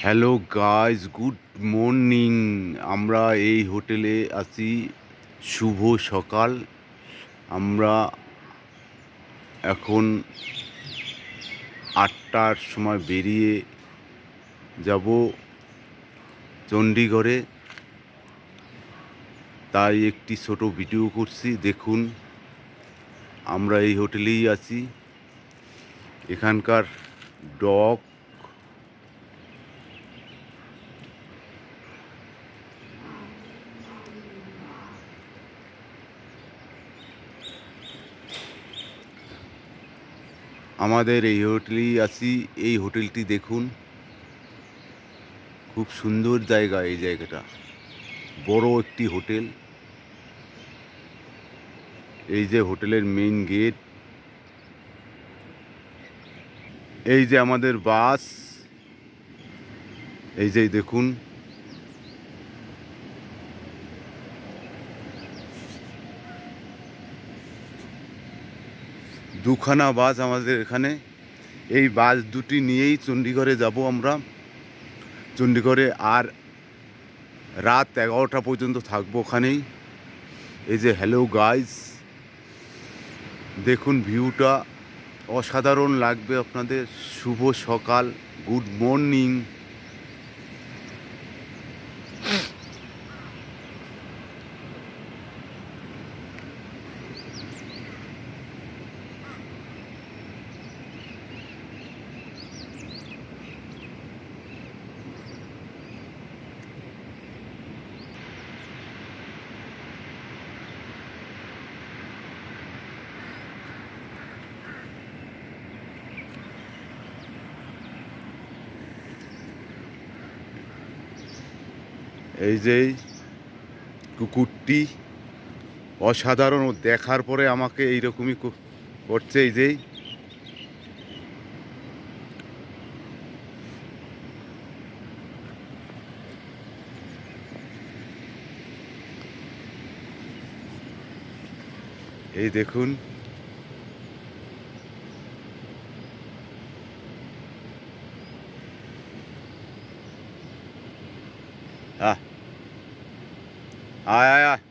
Hello guys, good morning. আমরা এই হোটেলে আছি। শুভ সকাল। আমরা এখন 8টার সময় বেরিয়ে যাব চণ্ডীগড়ে। তাই একটি ছোট ভিডিও করছি, দেখুন। আমরা এই হোটেলেই আছি। এখানকার ডগ আমাদের এই হোটেলেই আছি। এই হোটেলটি দেখুন, খুব সুন্দর জায়গা। এই জায়গাটা বড় একটি হোটেল। এই যে হোটেলের মেইন গেট, এই যে আমাদের বাস, এই যে দেখুন। দুখানা বাস আমাদের এখানে। এই বাস দুটি নিয়েই চণ্ডীগড়ে যাব আমরা। চণ্ডীগড়ে আর রাত 11টা পর্যন্ত থাকবো ওখানেই। এই যে হ্যালো গাইজ, দেখুন ভিউটা অসাধারণ লাগবে আপনাদের। শুভ সকাল, গুড মর্নিং। এই যে কুকুরটি অসাধারণ, দেখার পরে আমাকে এইরকমই করছে। এই যে এই দেখুন। আয় আয় আয়।